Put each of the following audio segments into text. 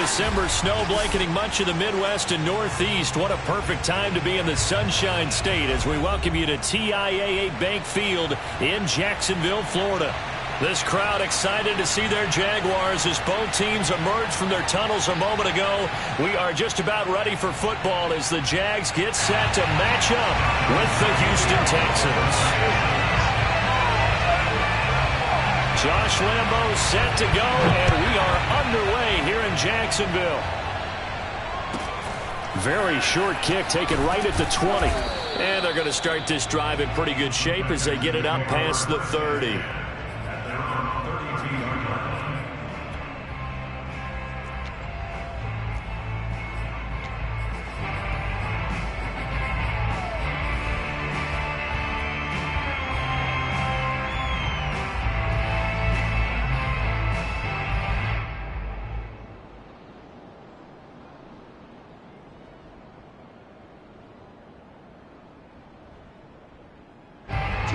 December, snow blanketing much of the Midwest and Northeast. What a perfect time to be in the Sunshine State as we welcome you to TIAA Bank Field in Jacksonville, Florida. This crowd excited to see their Jaguars as both teams emerged from their tunnels a moment ago. We are just about ready for football as the Jags get set to match up with the Houston Texans. Josh Lambo set to go, and we are underway here in Jacksonville. Very short kick taken right at the 20. And they're going to start this drive in pretty good shape as they get it up past the 30.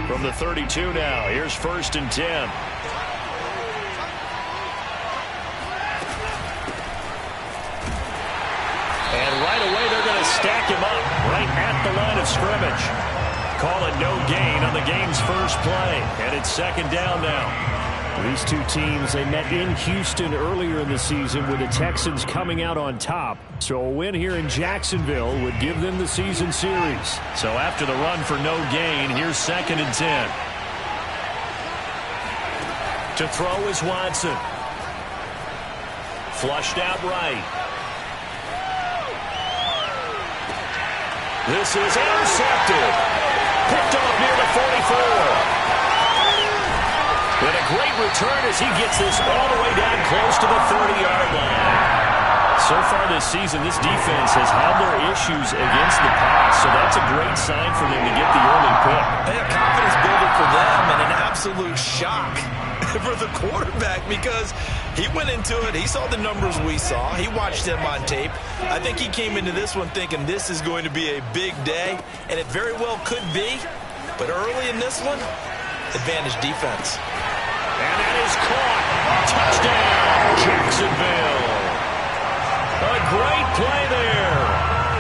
From the 32 now, here's 1st and 10. And right away they're going to stack him up right at the line of scrimmage. Call it no gain on the game's first play. And it's 2nd down now. These two teams, they met in Houston earlier in the season with the Texans coming out on top. So a win here in Jacksonville would give them the season series. So after the run for no gain, here's 2nd and 10. To throw is Watson. Flushed out right. This is intercepted. Picked off near the 44. And a great return as he gets this all the way down close to the 30-yard line. So far this season, this defense has had their issues against the pass, so that's a great sign for them to get the early pick. A confidence builder for them and an absolute shock for the quarterback because he went into it. He saw the numbers we saw. He watched them on tape. I think he came into this one thinking this is going to be a big day, and it very well could be. But early in this one, advantage defense. And that is caught. Touchdown, Jacksonville. A great play there.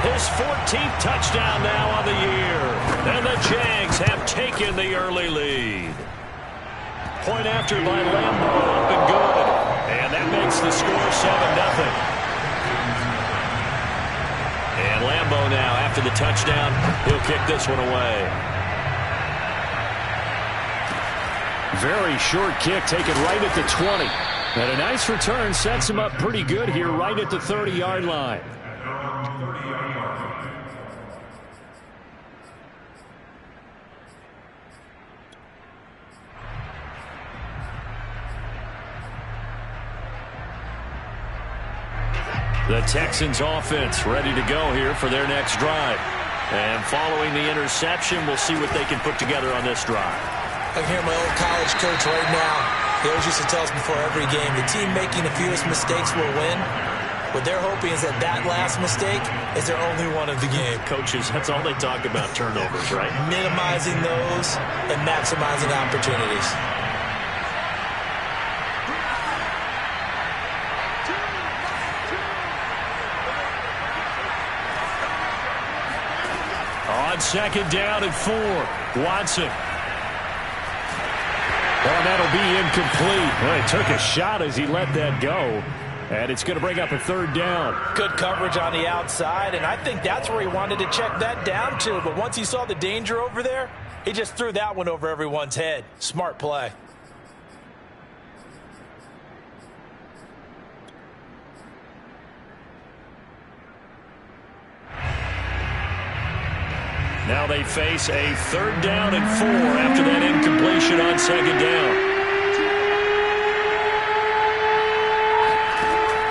His 14th touchdown now on the year. And the Jags have taken the early lead. Point after by Lambo, up and good. And that makes the score 7-0. And Lambo now, after the touchdown, he'll kick this one away. Very short kick taken right at the 20. And a nice return sets him up pretty good here right at the 30-yard line. The Texans offense ready to go here for their next drive. And following the interception, we'll see what they can put together on this drive. I can hear my old college coach right now. He always used to tell us before every game, the team making the fewest mistakes will win. What they're hoping is that that last mistake is their only one of the game. Coaches, that's all they talk about, turnovers, right? Minimizing those and maximizing opportunities. On 2nd down and 4, Watson. Well, that'll be incomplete. Well, he took a shot as he let that go. And it's going to bring up a 3rd down. Good coverage on the outside, and I think that's where he wanted to check that down to. But once he saw the danger over there, he just threw that one over everyone's head. Smart play. Now they face a 3rd down and 4 after that incompletion on 2nd down.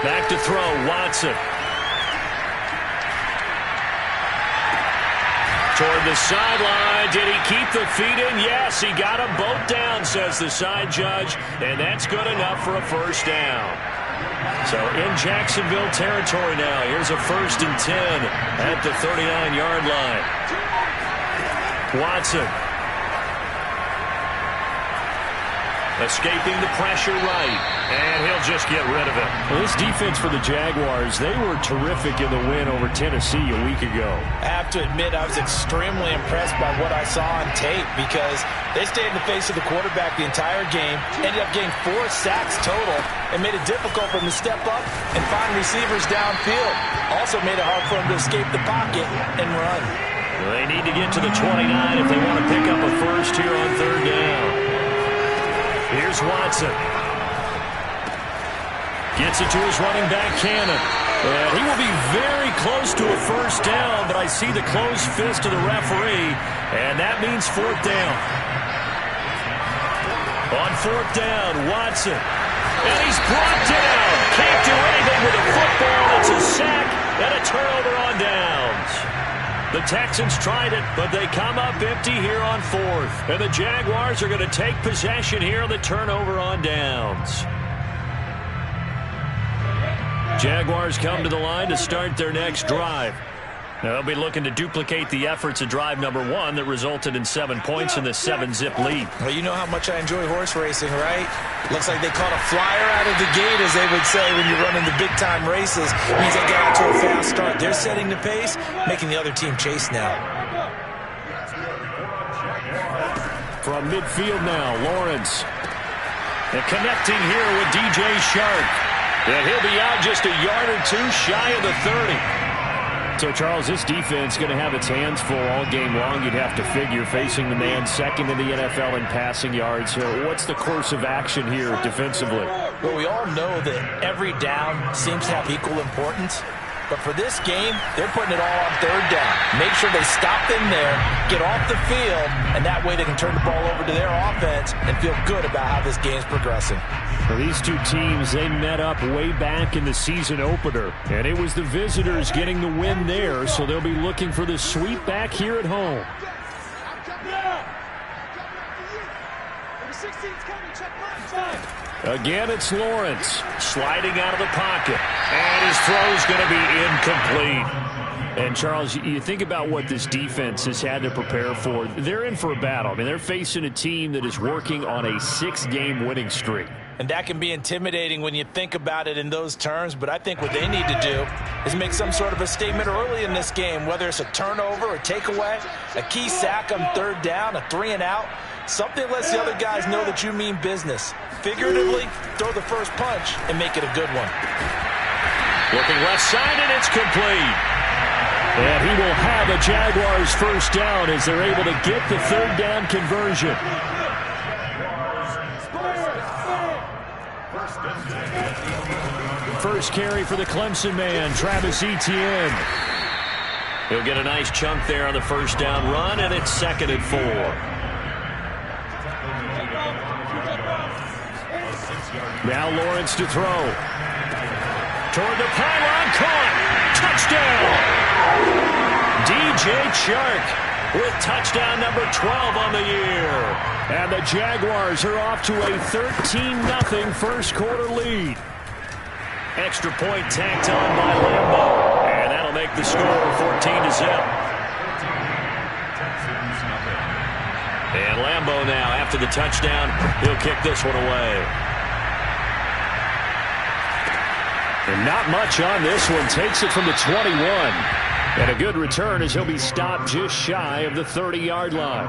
Back to throw, Watson. Toward the sideline. Did he keep the feet in? Yes, he got them both down, says the side judge. And that's good enough for a 1st down. So in Jacksonville territory now. Here's a 1st and 10 at the 39-yard line. Watson. Escaping the pressure right. And he'll just get rid of it. Well, this defense for the Jaguars, they were terrific in the win over Tennessee a week ago. I have to admit, I was extremely impressed by what I saw on tape because they stayed in the face of the quarterback the entire game, ended up getting 4 sacks total, and made it difficult for him to step up and find receivers downfield. Also made it hard for him to escape the pocket and run. Well, they need to get to the 29 if they want to pick up a first here on 3rd down. Here's Watson. Gets it to his running back, Cannon. And he will be very close to a first down, but I see the closed fist of the referee, and that means 4th down. On 4th down, Watson. And he's brought down. Can't do anything with the football. It's a sack and a turnover on downs. The Texans tried it, but they come up empty here on 4th. And the Jaguars are going to take possession here on the turnover on downs. Jaguars come to the line to start their next drive. They'll be looking to duplicate the efforts of drive number 1 that resulted in 7 points in the 7-zip lead. Well, you know how much I enjoy horse racing, right? Looks like they caught a flyer out of the gate, as they would say when you're running the big-time races. It means they get out to a fast start. They're setting the pace, making the other team chase now. From midfield now, Lawrence. And connecting here with DJ Shark. And he'll be out just a yard or 2 shy of the 30. So, Charles, this defense is going to have its hands full all game long, you'd have to figure, facing the man second in the NFL in passing yards. What's the course of action here defensively? Well, we all know that every down seems to have equal importance. But for this game, they're putting it all on 3rd down. Make sure they stop in there, get off the field, and that way they can turn the ball over to their offense and feel good about how this game's progressing. For these two teams, they met up way back in the season opener, and it was the visitors getting the win there, so they'll be looking for the sweep back here at home. Again, it's Lawrence sliding out of the pocket, and his throw's going to be incomplete. And, Charles, you think about what this defense has had to prepare for. They're in for a battle. I mean, they're facing a team that is working on a 6-game winning streak. And that can be intimidating when you think about it in those terms, but I think what they need to do is make some sort of a statement early in this game, whether it's a turnover, a takeaway, a key sack on 3rd down, a 3-and-out, something that lets the other guys know that you mean business. Figuratively, throw the first punch and make it a good one. Looking left side, and it's complete. And he will have a Jaguars first down as they're able to get the 3rd down conversion. First carry for the Clemson man, Travis Etienne. He'll get a nice chunk there on the first down run, and it's 2nd and 4. Now Lawrence to throw. Toward the pylon, caught. Touchdown! DJ Chark with touchdown number 12 on the year. And the Jaguars are off to a 13-0 first quarter lead. Extra point tacked on by Lambeau. And that'll make the score 14-0. And Lambeau now, after the touchdown, he'll kick this one away. And not much on this one. Takes it from the 21. And a good return as he'll be stopped just shy of the 30-yard line.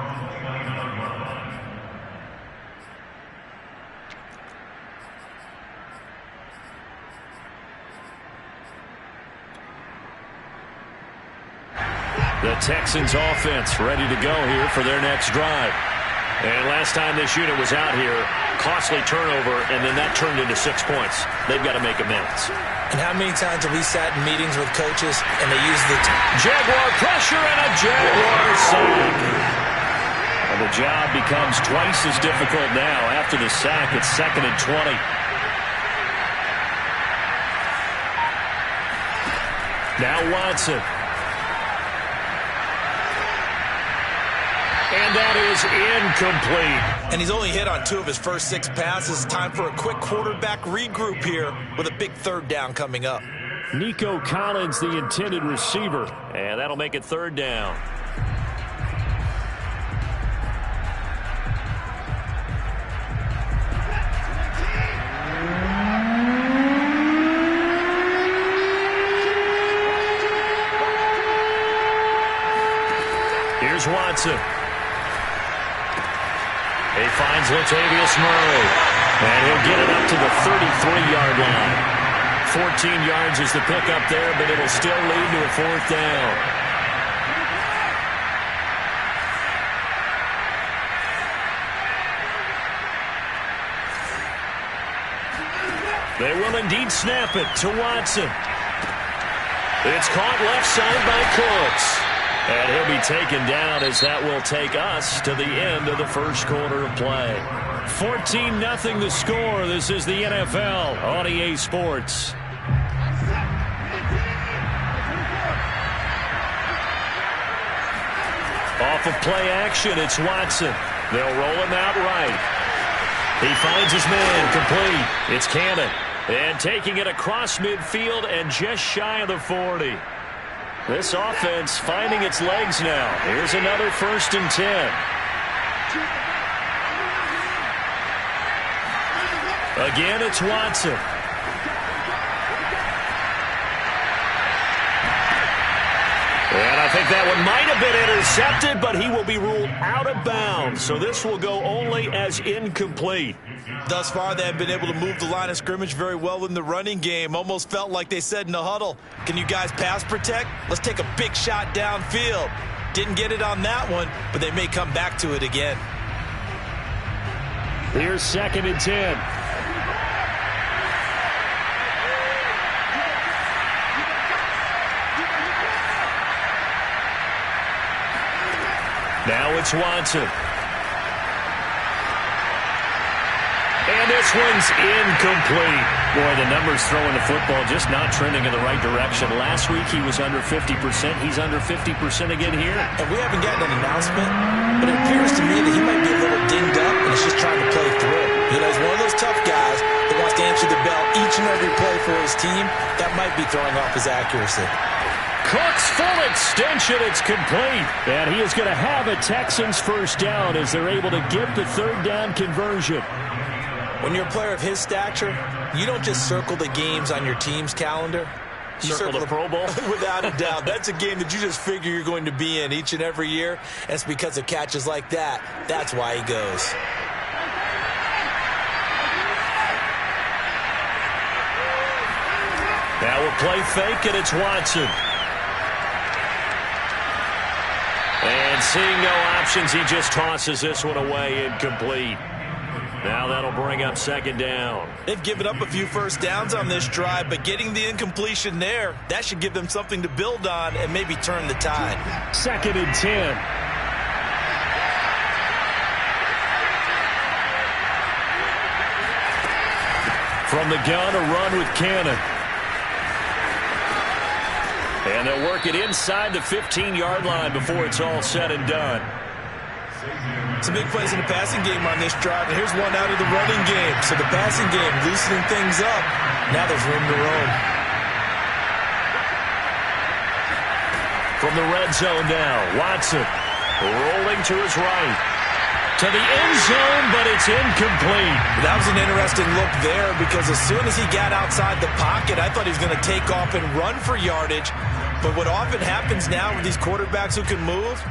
The Texans offense ready to go here for their next drive. And last time this unit was out here, costly turnover, and then that turned into 6 points. They've got to make amends. And how many times have we sat in meetings with coaches and they use the Jaguar pressure and a Jaguar sack. And the job becomes twice as difficult now. After the sack, it's 2nd and 20. Now Watson. And that is incomplete. And he's only hit on 2 of his first 6 passes. Time for a quick quarterback regroup here with a big 3rd down coming up. Nico Collins, the intended receiver. And that'll make it 3rd down. Here's Watson. He finds Latavius Murray. And he'll get it up to the 33-yard line. 14 yards is the pickup there, but it'll still lead to a fourth down. They will indeed snap it to Watson. It's caught left side by Cooks. And he'll be taken down as that will take us to the end of the first quarter of play. 14-0 the score. This is the NFL on EA Sports. Off of play action, it's Watson. They'll roll him out right. He finds his man complete. It's Cannon. And taking it across midfield and just shy of the 40. This offense finding its legs now. Here's another 1st and 10. Again, it's Watson. And I think that one might have been intercepted, but he will be ruled out of bounds. So this will go only as incomplete. Thus far, they have been able to move the line of scrimmage very well in the running game. Almost felt like they said in the huddle, can you guys pass protect? Let's take a big shot downfield. Didn't get it on that one, but they may come back to it again. Here's 2nd and 10. Now it's Watson. And this one's incomplete. Boy, the numbers throwing the football just not trending in the right direction. Last week he was under 50%. He's under 50% again here. And we haven't gotten an announcement, but it appears to me that he might be a little dinged up and is just trying to play through. You know, he's one of those tough guys that wants to answer the bell each and every play for his team. That might be throwing off his accuracy. Cooks full extension. It's complete. And he is going to have a Texans first down as they're able to get the 3rd down conversion. When you're a player of his stature, you don't just circle the games on your team's calendar. You circle the Pro Bowl? Without a doubt. That's a game that you just figure you're going to be in each and every year. And it's because of catches like that. That's why he goes. Now we'll play fake, and it's Watson. And seeing no options, he just tosses this one away, incomplete. Now that'll bring up 2nd down. They've given up a few first downs on this drive, but getting the incompletion there, that should give them something to build on and maybe turn the tide. 2nd and 10. From the gun, a run with Cannon. And they'll work it inside the 15-yard line before it's all said and done. Some big plays in the passing game on this drive, and here's one out of the running game. So the passing game loosening things up. Now there's room to roam. From the red zone now, Watson rolling to his right. To the end zone, but it's incomplete. That was an interesting look there because as soon as he got outside the pocket, I thought he was going to take off and run for yardage. But what often happens now with these quarterbacks who can move,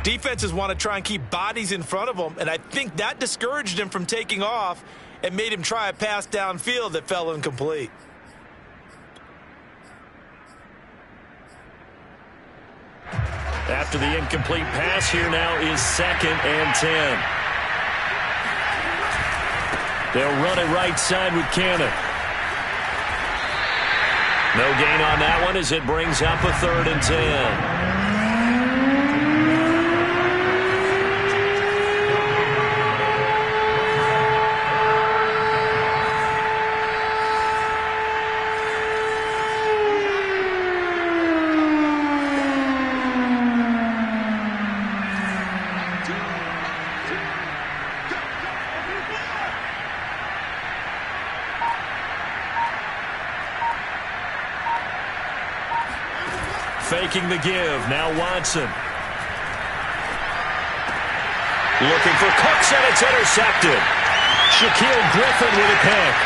defenses want to try and keep bodies in front of them, and I think that discouraged him from taking off and made him try a pass downfield that fell incomplete. After the incomplete pass, here now is 2nd and 10. They'll run it right side with Cannon. No gain on that one as it brings up a 3rd and 10. Faking the give. Now Watson. Looking for Cooks, and it's intercepted. Shaquille Griffin with a pick.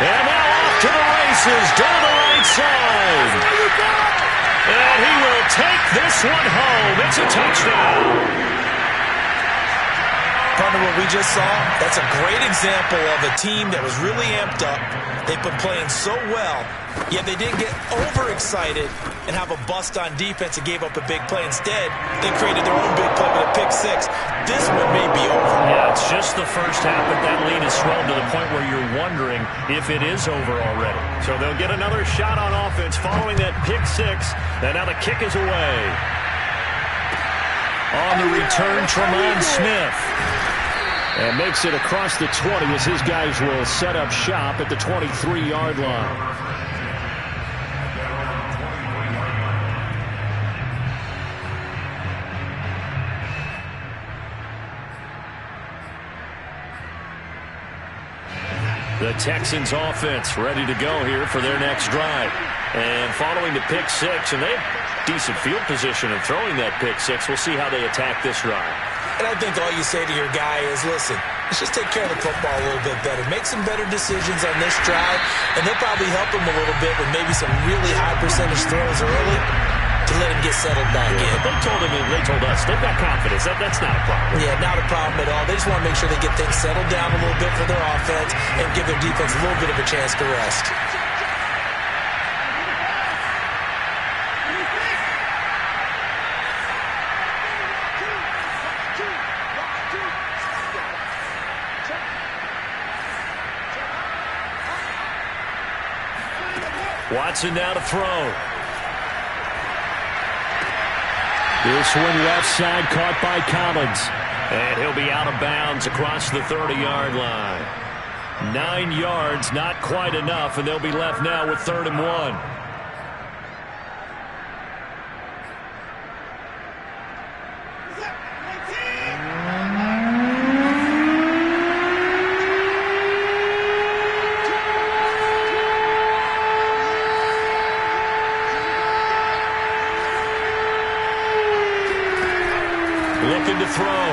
And now off to the races down the right side. And he will take this one home. It's a touchdown. Partner, what we just saw, that's a great example of a team that was really amped up. They've been playing so well, yet they didn't get overexcited and have a bust on defense and gave up a big play. Instead, they created their own big play with a pick six. This one may be over. Yeah, it's just the first half, but that lead has swelled to the point where you're wondering if it is over already. So they'll get another shot on offense following that pick six, and now the kick is away. On the return, Tremont Smith. And makes it across the 20 as his guys will set up shop at the 23-yard line. The Texans offense ready to go here for their next drive. And following the pick six, and they have decent field position of throwing that pick six. We'll see how they attack this drive. And I think all you say to your guy is, listen, let's just take care of the football a little bit better. Make some better decisions on this drive, and they'll probably help him a little bit with maybe some really high percentage throws early to let him get settled back in. They told us, they've got confidence. That's not a problem. Yeah, not a problem at all. They just want to make sure they get things settled down a little bit for their offense and give their defense a little bit of a chance to rest. Watson now to throw. This one left side caught by Collins. And he'll be out of bounds across the 30-yard line. 9 yards, not quite enough, and they'll be left now with 3rd and 1. Looking to throw.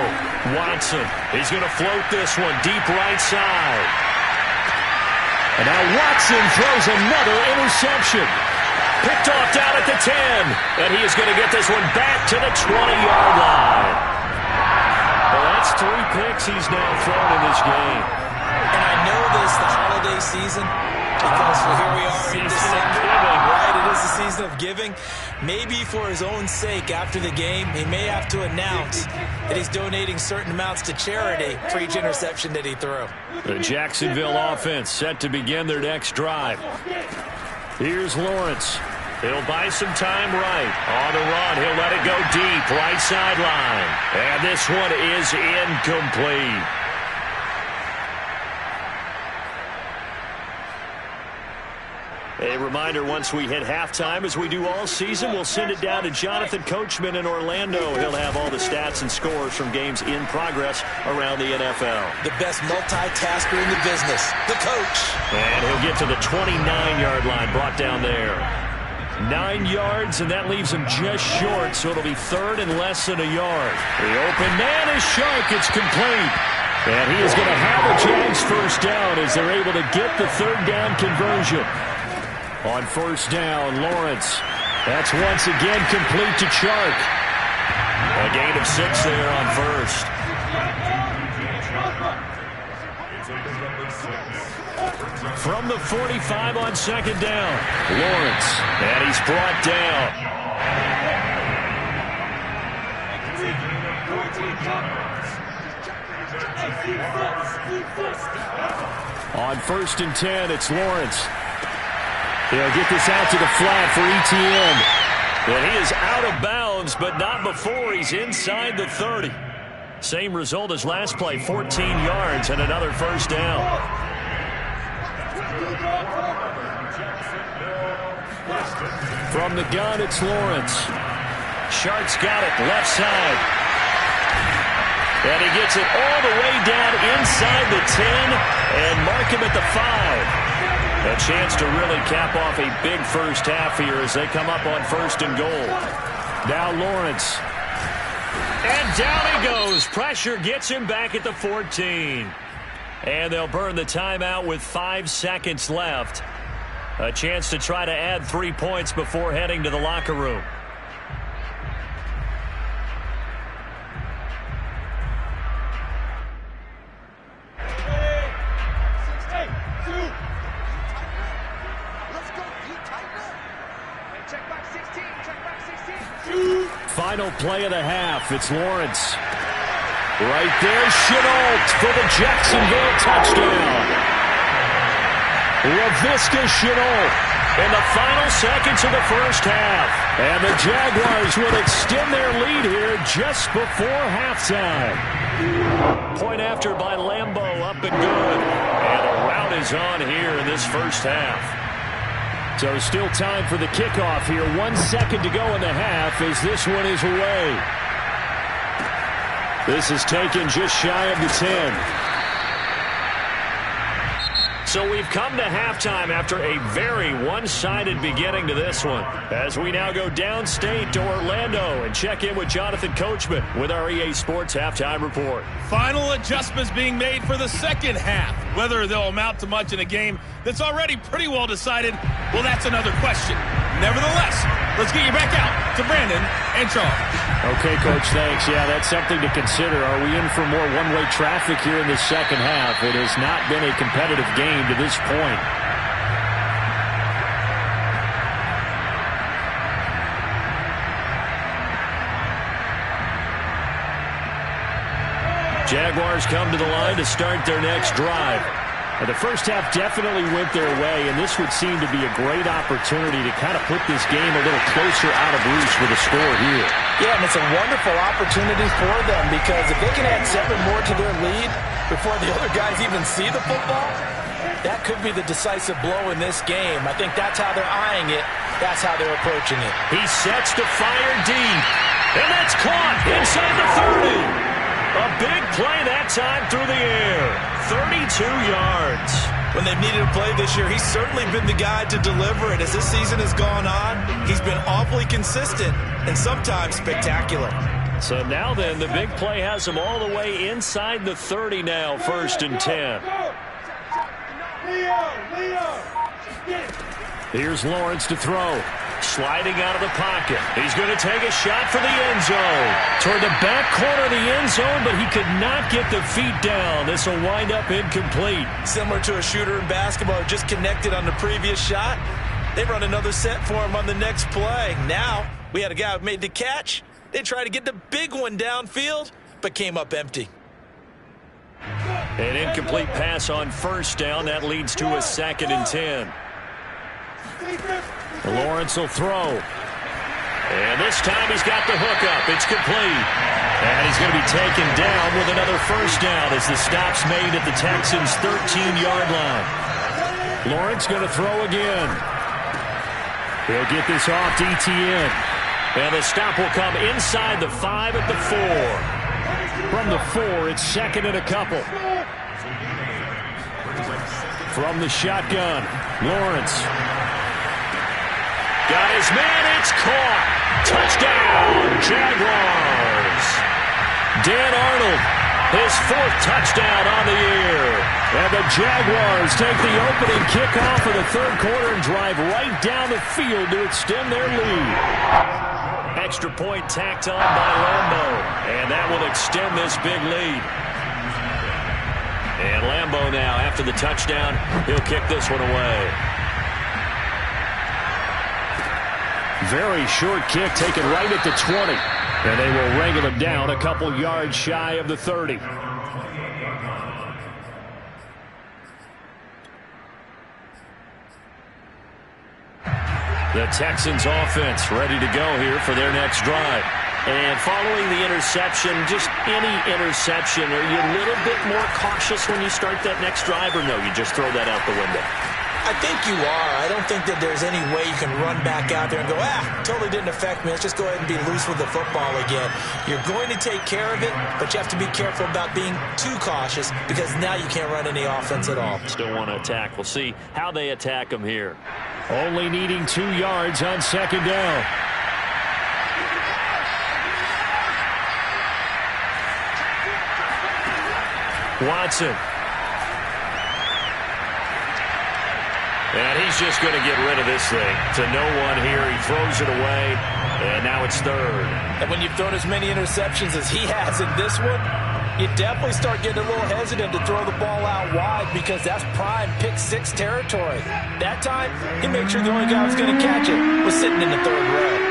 Watson. He's going to float this one deep right side. And now Watson throws another interception. Picked off down at the 10. And he is going to get this one back to the 20-yard line. Well, that's 3 picks he's now thrown in this game. And I know this the holiday season because here we are in December, right? It is the season of giving. Maybe for his own sake after the game, he may have to announce that he's donating certain amounts to charity for each interception that he threw. The Jacksonville offense set to begin their next drive. Here's Lawrence. He'll buy some time right. On the run, he'll let it go deep, right sideline. And this one is incomplete. A reminder, once we hit halftime, as we do all season, we'll send it down to Jonathan Coachman in Orlando. He'll have all the stats and scores from games in progress around the NFL. The best multitasker in the business, the coach. And he'll get to the 29-yard line, brought down there. 9 yards, and that leaves him just short, so it'll be 3rd and less than a yard. The open man is Shark. It's complete. And he is going to have a Jags first down as they're able to get the 3rd down conversion. On 1st down, Lawrence. That's once again complete to Chark. A gain of 6 there on 1st. From the 45 on 2nd down, Lawrence. And he's brought down. On 1st and 10, it's Lawrence. He'll get this out to the flat for ETN. Well, he is out of bounds, but not before he's inside the 30. Same result as last play, 14 yards and another 1st down. From the gun, it's Lawrence. Shark's got it, left side. And he gets it all the way down inside the 10 and mark him at the 5. A chance to really cap off a big first half here as they come up on 1st and goal. Now Lawrence. And down he goes. Pressure gets him back at the 14. And they'll burn the timeout with 5 seconds left. A chance to try to add 3 points before heading to the locker room. Final play of the half. It's Lawrence. Right there, Chenault for the Jacksonville touchdown. LaVisca Chenault in the final seconds of the first half. And the Jaguars will extend their lead here just before halftime. Point after by Lambeau, up and good. And a rout is on here in this first half. So still time for the kickoff here. 1 second to go in the half as this one is away. This is taken just shy of the 10. So we've come to halftime after a very one-sided beginning to this one. As we now go downstate to Orlando and check in with Jonathan Coachman with our EA Sports Halftime Report. Final adjustments being made for the second half. Whether they'll amount to much in a game that's already pretty well decided, well, that's another question. Nevertheless, let's get you back out to Brandon and Charles. Okay, Coach, thanks. Yeah, that's something to consider. Are we in for more one-way traffic here in the second half? It has not been a competitive game to this point. Jaguars come to the line to start their next drive. And the first half definitely went their way, and this would seem to be a great opportunity to kind of put this game a little closer out of reach with a score here. Yeah, and it's a wonderful opportunity for them because if they can add 7 more to their lead before the other guys even see the football, that could be the decisive blow in this game. I think that's how they're eyeing it. That's how they're approaching it. He sets to fire deep, and that's caught inside the 30. A big play that time through the air. 32 yards. When they've needed a play this year, he's certainly been the guy to deliver it. As this season has gone on, he's been awfully consistent and sometimes spectacular. So now then, the big play has him all the way inside the 30 now, 1st and 10. Here's Lawrence to throw. Sliding out of the pocket. He's going to take a shot for the end zone. Toward the back corner of the end zone, but he could not get the feet down. This will wind up incomplete. Similar to a shooter in basketball, just connected on the previous shot. They run another set for him on the next play. Now, we had a guy who made the catch. They tried to get the big one downfield, but came up empty. An incomplete pass on 1st down. That leads to a 2nd and 10. Lawrence will throw. And this time he's got the hook up. It's complete. And he's going to be taken down with another 1st down as the stop's made at the Texans' 13-yard line. Lawrence going to throw again. He'll get this off to Etienne. And the stop will come inside the 5 at the 4. From the 4, it's 2nd and a couple. From the shotgun, Lawrence. Got his man, it's caught. Touchdown, Jaguars. Dan Arnold, his 4th touchdown on the year. And the Jaguars take the opening kickoff of the 3rd quarter and drive right down the field to extend their lead. Extra point tacked on by Lambeau. And that will extend this big lead. And Lambeau now, after the touchdown, he'll kick this one away. Very short kick taken right at the 20. And they will wrangle him down a couple yards shy of the 30. The Texans offense ready to go here for their next drive. And following the interception, just any interception, are you a little bit more cautious when you start that next drive, or no, you just throw that out the window? I think you are. I don't think that there's any way you can run back out there and go, totally didn't affect me. Let's just go ahead and be loose with the football again. You're going to take care of it, but you have to be careful about being too cautious because now you can't run any offense at all. Still want to attack. We'll see how they attack them here. Only needing 2 yards on 2nd down. Watson. And he's just going to get rid of this thing to no one here. He throws it away, and now it's third. And when you've thrown as many interceptions as he has in this one, you definitely start getting a little hesitant to throw the ball out wide because that's prime pick six territory. That time, he made sure the only guy who was going to catch it was sitting in the third row.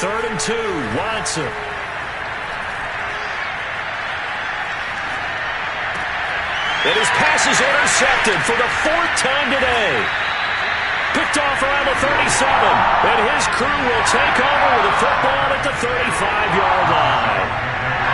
Third and 2, Watson. And his pass is intercepted for the fourth time today. Picked off around the 37. And his crew will take over with the football at the 35-yard line.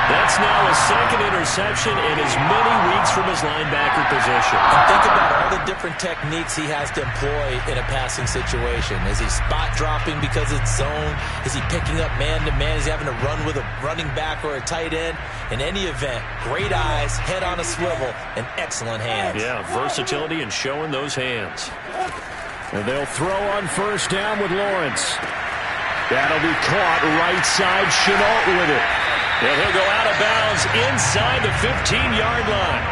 That's now his second interception in as many weeks from his linebacker position. And think about all the different techniques he has to employ in a passing situation. Is he spot dropping because it's zone? Is he picking up man-to-man? Is he having to run with a running back or a tight end? In any event, great eyes, head on a swivel, and excellent hands. Yeah, versatility and showing those hands. And they'll throw on first down with Lawrence. That'll be caught right side. Chenault with it. And he'll go out of bounds inside the 15-yard line.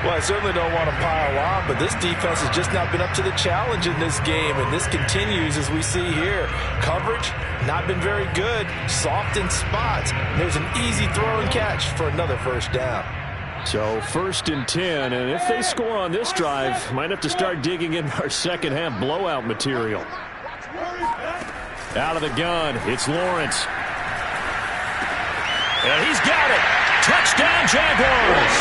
Well, I certainly don't want to pile on, but this defense has just not been up to the challenge in this game, and this continues as we see here. Coverage, not been very good. Soft in spots. There's an easy throw and catch for another first down. So first and 10, and if they score on this drive, might have to start digging in our second half blowout material. Out of the gun, it's Lawrence. And he's got it. Touchdown, Jaguars.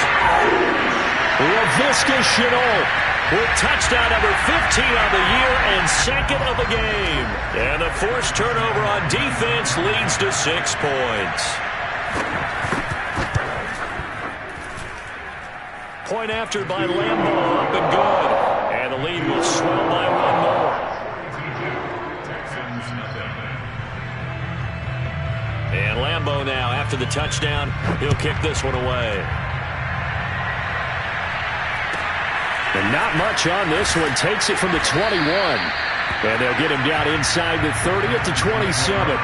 Laviska Shenault with touchdown number 15 on the year and second of the game. And the forced turnover on defense leads to 6 points. Point after by Lambeau, up and good. And the lead will swell by 1 more. And Lambeau now, after the touchdown, he'll kick this one away. And not much on this one. Takes it from the 21. And they'll get him down inside the 30 at the 27.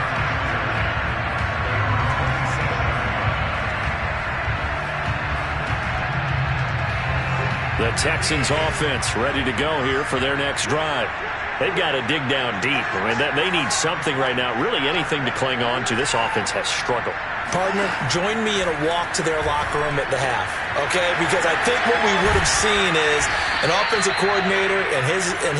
The Texans offense ready to go here for their next drive. They've got to dig down deep. I mean, they need something right now, really anything to cling on to. This offense has struggled. Partner, join me in a walk to their locker room at the half, okay? Because I think what we would have seen is an offensive coordinator and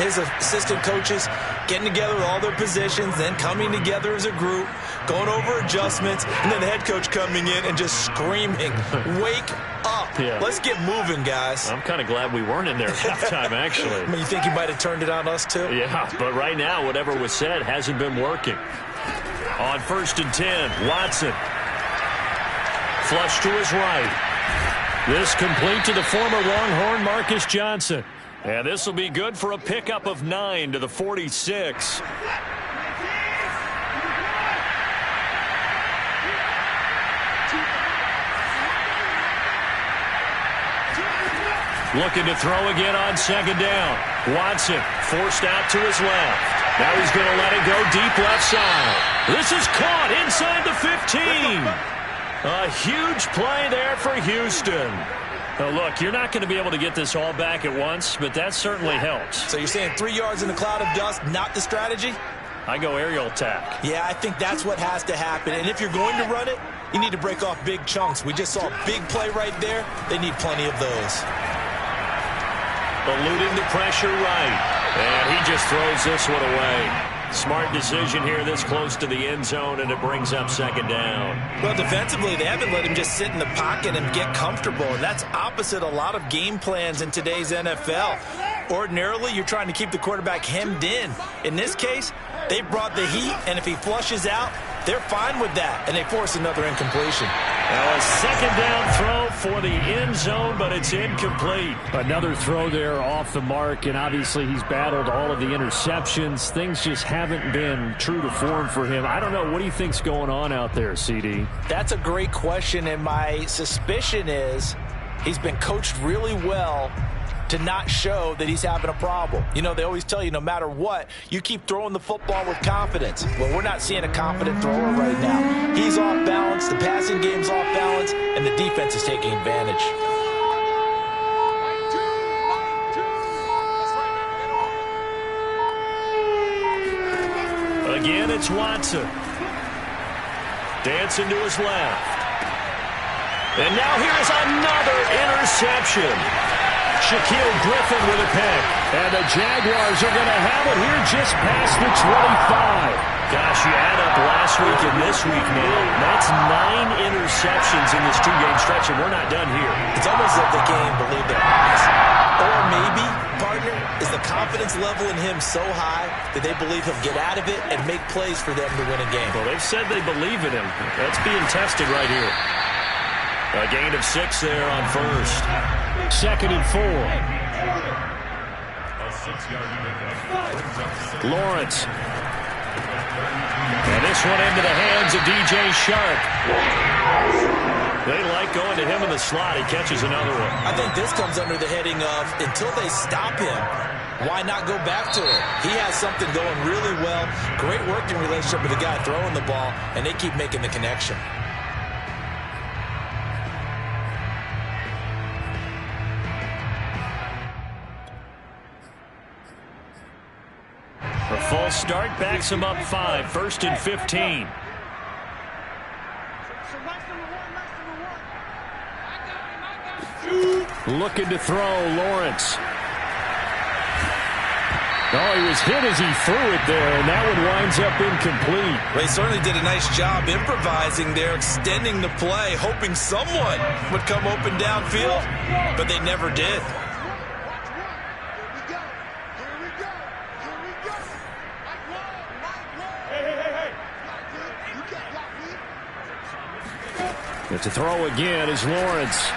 his assistant coaches getting together with all their positions, then coming together as a group, going over adjustments, and then the head coach coming in and just screaming, wake up. Yeah. Let's get moving, guys. I'm kind of glad we weren't in there at halftime, actually. I mean, you think he might have turned it on us, too? Yeah, but right now, whatever was said hasn't been working. On first and 10, Watson. Flush to his right. This complete to the former Longhorn Marcus Johnson. And this will be good for a pickup of 9 to the 46. Looking to throw again on second down. Watson forced out to his left. Now he's going to let it go deep left side. This is caught inside the 15. A huge play there for Houston. Now look, you're not going to be able to get this all back at once, but that certainly helps. So you're saying 3 yards in a cloud of dust, not the strategy? I go aerial attack. Yeah, I think that's what has to happen. And if you're going to run it, you need to break off big chunks. We just saw a big play right there. They need plenty of those. Eluding the pressure right. And he just throws this one away. Smart decision here this close to the end zone, and it brings up second down. Well, defensively, they haven't let him just sit in the pocket and get comfortable, and that's opposite a lot of game plans in today's NFL. Ordinarily, you're trying to keep the quarterback hemmed in. In this case, they brought the heat, and if he flushes out, they're fine with that, and they force another incompletion. Now a second down throw for the end zone, but it's incomplete. Another throw there off the mark, and obviously he's battled all of the interceptions. Things just haven't been true to form for him. I don't know. What do you think's going on out there, CD? That's a great question, and my suspicion is he's been coached really well to not show that he's having a problem. You know, they always tell you no matter what, you keep throwing the football with confidence. Well, we're not seeing a confident thrower right now. He's off balance, the passing game's off balance, and the defense is taking advantage. Again, it's Watson. Dancing to his left. And now here's another interception. Shaquille Griffin with a pick. And the Jaguars are going to have it here just past the 25. Gosh, you add up last week and this week now. That's 9 interceptions in this 2-game stretch, and we're not done here. It's almost like they can't even believe their eyes. Or maybe, partner, is the confidence level in him so high that they believe he'll get out of it and make plays for them to win a game. Well, they've said they believe in him. That's being tested right here. A gain of 6 there on first. 2nd and 4. Lawrence. And this one into the hands of DJ Shark. They like going to him in the slot. He catches another one. I think this comes under the heading of, until they stop him, why not go back to it? He has something going really well. Great working relationship with the guy throwing the ball, and they keep making the connection. A false start backs him up 5. 1st and 15. Looking to throw, Lawrence. Oh, he was hit as he threw it there, and that one winds up incomplete. They certainly did a nice job improvising there, extending the play, hoping someone would come open downfield, but they never did. To throw again is Lawrence.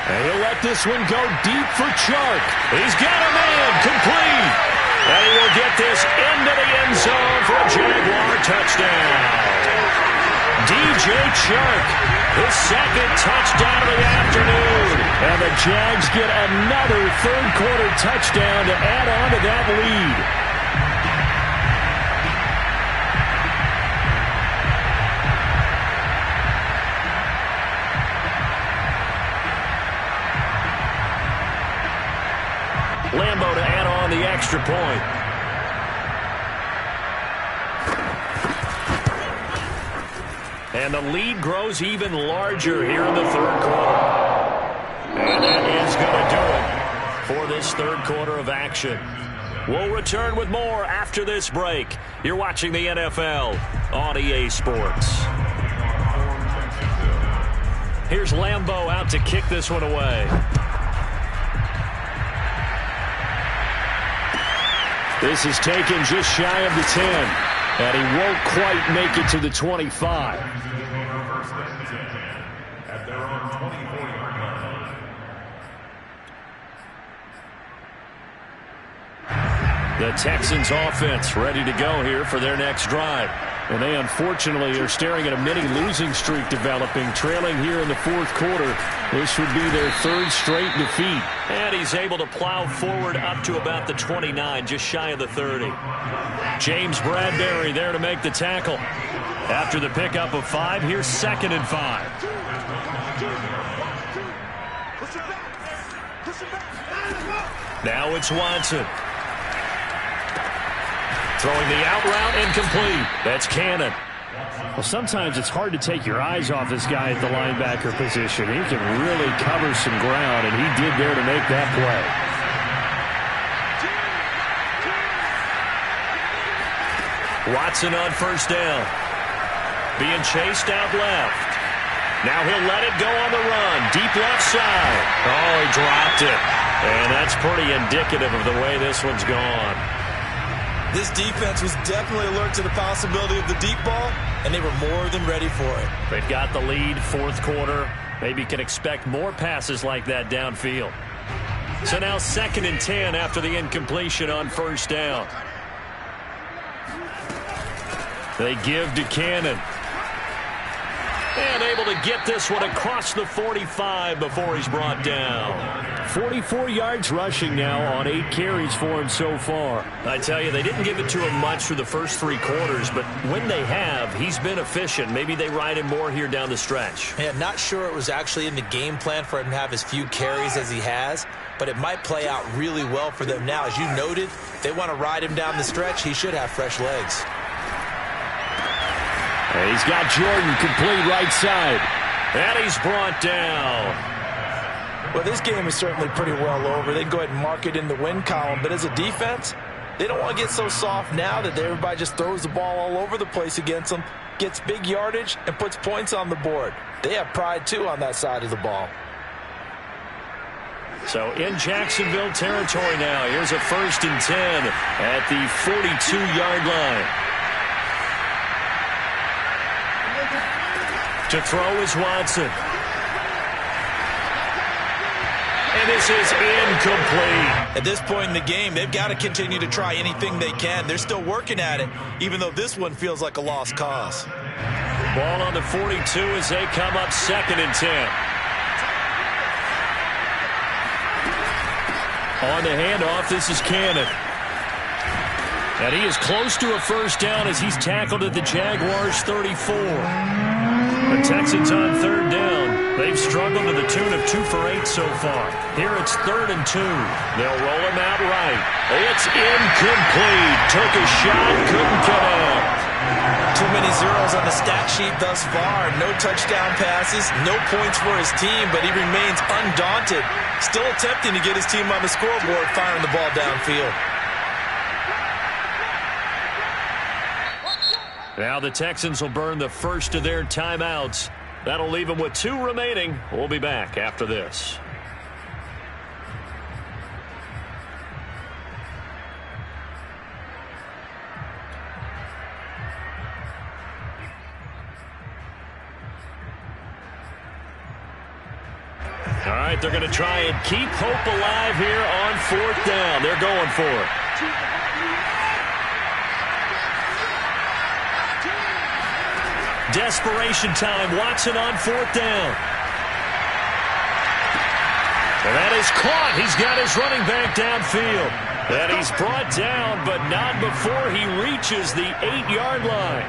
And he'll let this one go deep for Chark. He's got a man complete. And he will get this into the end zone for a Jaguar touchdown. DJ Chark, his 2nd touchdown of the afternoon. And the Jags get another 3rd-quarter touchdown to add on to that lead. Lambo to add on the extra point. And the lead grows even larger here in the 3rd quarter. And that is going to do it for this 3rd quarter of action. We'll return with more after this break. You're watching the NFL on EA Sports. Here's Lambo out to kick this one away. This is taken just shy of the 10, and he won't quite make it to the 25. The Texans offense ready to go here for their next drive. And they unfortunately are staring at a mini losing streak developing, trailing here in the 4th quarter. This would be their 3rd straight defeat. And he's able to plow forward up to about the 29, just shy of the 30. James Bradbury there to make the tackle. After the pickup of 5, here's 2nd and 5. Now it's Watson. Throwing the out route incomplete. That's Cannon. Well, sometimes it's hard to take your eyes off this guy at the linebacker position. He can really cover some ground, and he did there to make that play. Watson on 1st down. Being chased out left. Now he'll let it go on the run. Deep left side. Oh, he dropped it. And that's pretty indicative of the way this one's gone. This defense was definitely alert to the possibility of the deep ball, and they were more than ready for it. They've got the lead, 4th quarter. Maybe can expect more passes like that downfield. So now 2nd and 10 after the incompletion on 1st down. They give to Cannon. And able to get this one across the 45 before he's brought down. 44 yards rushing now on 8 carries for him so far. I tell you, they didn't give it to him much for the first 3 quarters, but when they have, he's been efficient. Maybe they ride him more here down the stretch. Yeah, not sure it was actually in the game plan for him to have as few carries as he has, but it might play out really well for them now. As you noted, if they want to ride him down the stretch, he should have fresh legs. And he's got Jordan complete right side. And he's brought down. Well, this game is certainly pretty well over. They can go ahead and mark it in the win column. But as a defense, they don't want to get so soft now that everybody just throws the ball all over the place against them, gets big yardage, and puts points on the board. They have pride, too, on that side of the ball. So in Jacksonville territory now. Here's a 1st and 10 at the 42-yard line. To throw is Watson. And this is incomplete. At this point in the game, they've got to continue to try anything they can. They're still working at it, even though this one feels like a lost cause. Ball on the 42 as they come up 2nd and 10. On the handoff, this is Cannon. And he is close to a 1st down as he's tackled at the Jaguars' 34. The Texans on 3rd down. They've struggled to the tune of 2 for 8 so far. Here it's 3rd and 2. They'll roll him out right. It's incomplete. Took a shot, couldn't connect. Too many zeros on the stat sheet thus far. No touchdown passes, no points for his team, but he remains undaunted. Still attempting to get his team on the scoreboard, firing the ball downfield. Now the Texans will burn the first of their timeouts. That'll leave them with 2 remaining. We'll be back after this. All right, they're going to try and keep hope alive here on 4th down. They're going for it. Desperation time. Watson on 4th down. And that is caught. He's got his running back downfield. And he's brought down, but not before he reaches the 8-yard line.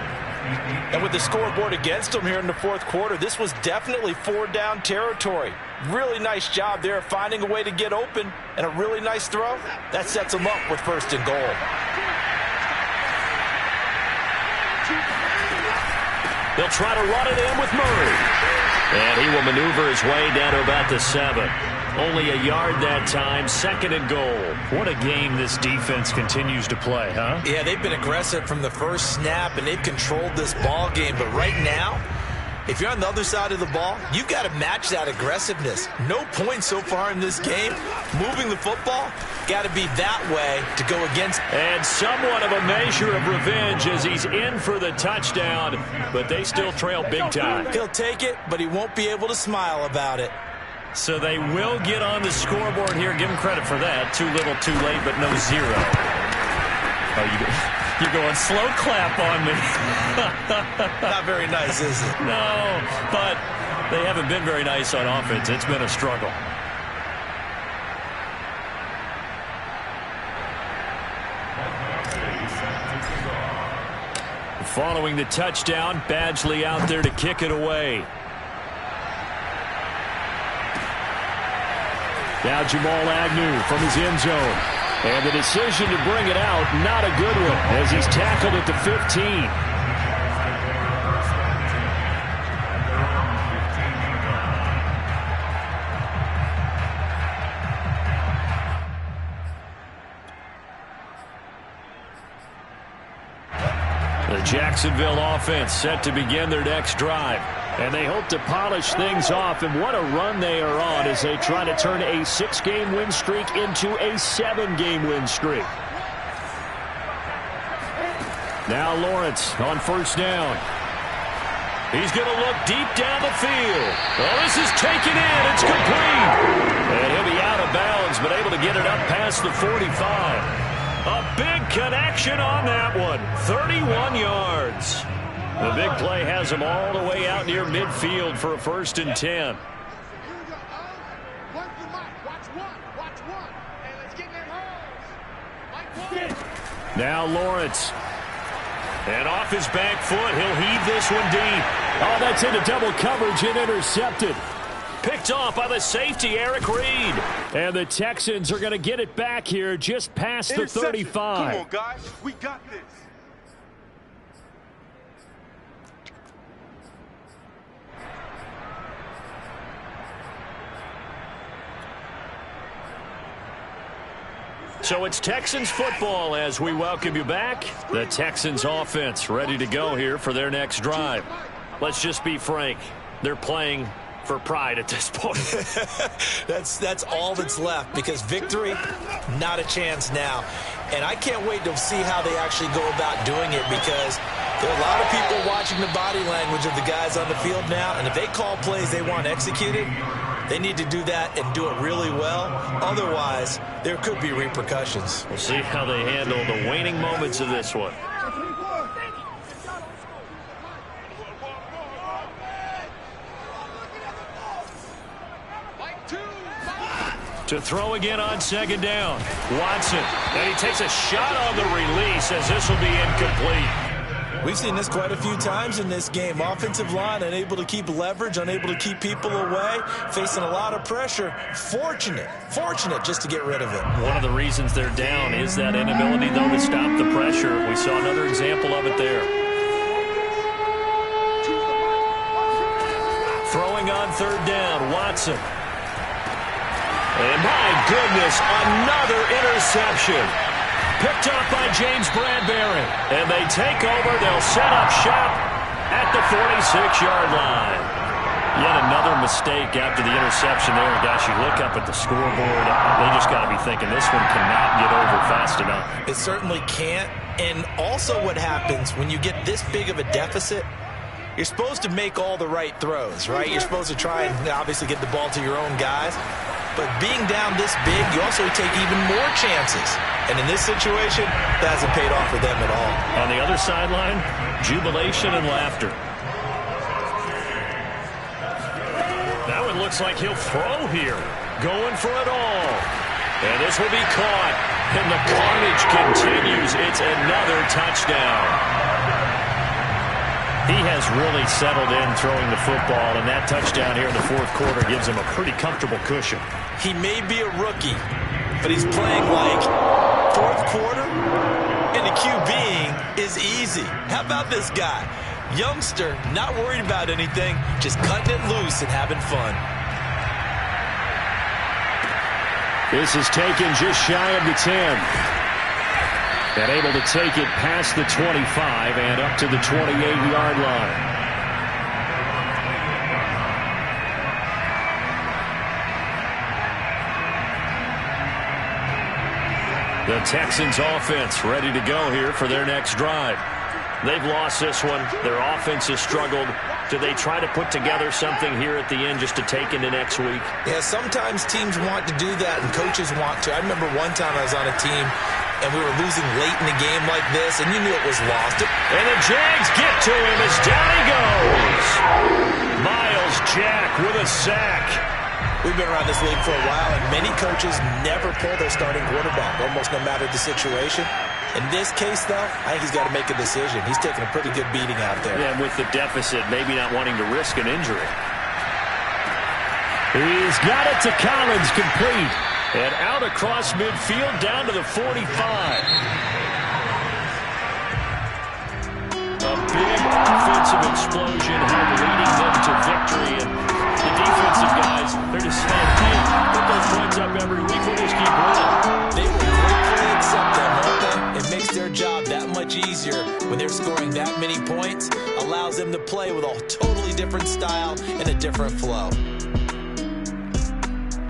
And with the scoreboard against him here in the 4th quarter, this was definitely 4-down territory. Really nice job there finding a way to get open, and a really nice throw. That sets him up with 1st and goal. They'll try to run it in with Murray. And he will maneuver his way down to about the 7. Only a yard that time, 2nd and goal. What a game this defense continues to play, huh? Yeah, they've been aggressive from the first snap, and they've controlled this ball game. But right now, if you're on the other side of the ball, you've got to match that aggressiveness. No points so far in this game. Moving the football, got to be that way to go against. And somewhat of a measure of revenge as he's in for the touchdown, but they still trail big time. He'll take it, but he won't be able to smile about it. So they will get on the scoreboard here. Give him credit for that. Too little, too late, but no 0. Oh, you're going slow clap on me. Not very nice, is it? No, but they haven't been very nice on offense. It's been a struggle. Following the touchdown, Badgley out there to kick it away. Now Jamal Agnew from his end zone. And the decision to bring it out, not a good one, as he's tackled at the 15. The Jacksonville offense set to begin their next drive. And they hope to polish things off, and what a run they are on as they try to turn a 6-game win streak into a 7-game win streak. Now Lawrence on 1st down. He's going to look deep down the field. Oh, this is taken in. It's complete. And he'll be out of bounds, but able to get it up past the 45. A big connection on that one. 31 yards. The big play has him all the way out near midfield for a 1st and 10. Watch one. Now Lawrence. And off his back foot, he'll heave this one deep. Oh, that's into double coverage and intercepted. Picked off by the safety, Eric Reed. And the Texans are going to get it back here just past the 35. Come on, guys. We got this. So it's Texans football as we welcome you back. The Texans offense ready to go here for their next drive. Let's just be frank. They're playing for pride at this point. That's all that's left, because victory, not a chance now. And I can't wait to see how they actually go about doing it, because there are a lot of people watching the body language of the guys on the field now, and if they call plays they want executed, they need to do that and do it really well. Otherwise, there could be repercussions. We'll see how they handle the waning moments of this one. To throw again on second down. Watson. And he takes a shot on the release as this will be incomplete. We've seen this quite a few times in this game. Offensive line unable to keep leverage, unable to keep people away, facing a lot of pressure. Fortunate just to get rid of it. One of the reasons they're down is that inability, though, to stop the pressure. We saw another example of it there. Throwing on third down, Watson. And my goodness, another interception. Picked up by James Bradbury. And they take over. They'll set up shop at the 46-yard line. Yet another mistake after the interception there. Gosh, you look up at the scoreboard. They just got to be thinking this one cannot get over fast enough. It certainly can't. And also what happens when you get this big of a deficit, you're supposed to make all the right throws, right? You're supposed to try and obviously get the ball to your own guys. But being down this big, you also take even more chances. And in this situation, that hasn't paid off for them at all. On the other sideline, jubilation and laughter. Now it looks like he'll throw here. Going for it all. And this will be caught. And the carnage continues. It's another touchdown. He has really settled in throwing the football, and that touchdown here in the fourth quarter gives him a pretty comfortable cushion. He may be a rookie, but he's playing like fourth quarter, and the QBing is easy. How about this guy? Youngster, not worried about anything, just cutting it loose and having fun. This is taken just shy of the 10. And able to take it past the 25 and up to the 28-yard line. The Texans offense ready to go here for their next drive. They've lost this one. Their offense has struggled. Do they try to put together something here at the end just to take into next week? Yeah, sometimes teams want to do that and coaches want to. I remember one time I was on a team and we were losing late in the game like this, and you knew it was lost. And the Jags get to him as down he goes. Myles Jack with a sack. We've been around this league for a while, and many coaches never pull their starting quarterback, almost no matter the situation. In this case, though, I think he's got to make a decision. He's taking a pretty good beating out there. Yeah, with the deficit, maybe not wanting to risk an injury. He's got it to Collins, complete. And out across midfield, down to the 45. A big offensive explosion helped leading them to victory. And the defensive guys, they're just saying, hey, put those points up every week. We'll just keep winning. They will gratefully accept them, won't they? It makes their job that much easier when they're scoring that many points. Allows them to play with a totally different style and a different flow.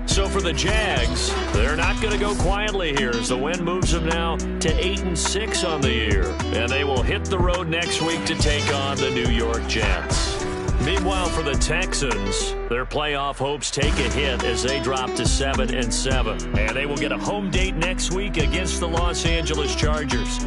So for the Jags, they're not going to go quietly here as the win moves them now to 8-6 on the year. And they will hit the road next week to take on the New York Jets. Meanwhile, for the Texans, their playoff hopes take a hit as they drop to 7-7. And they will get a home date next week against the Los Angeles Chargers.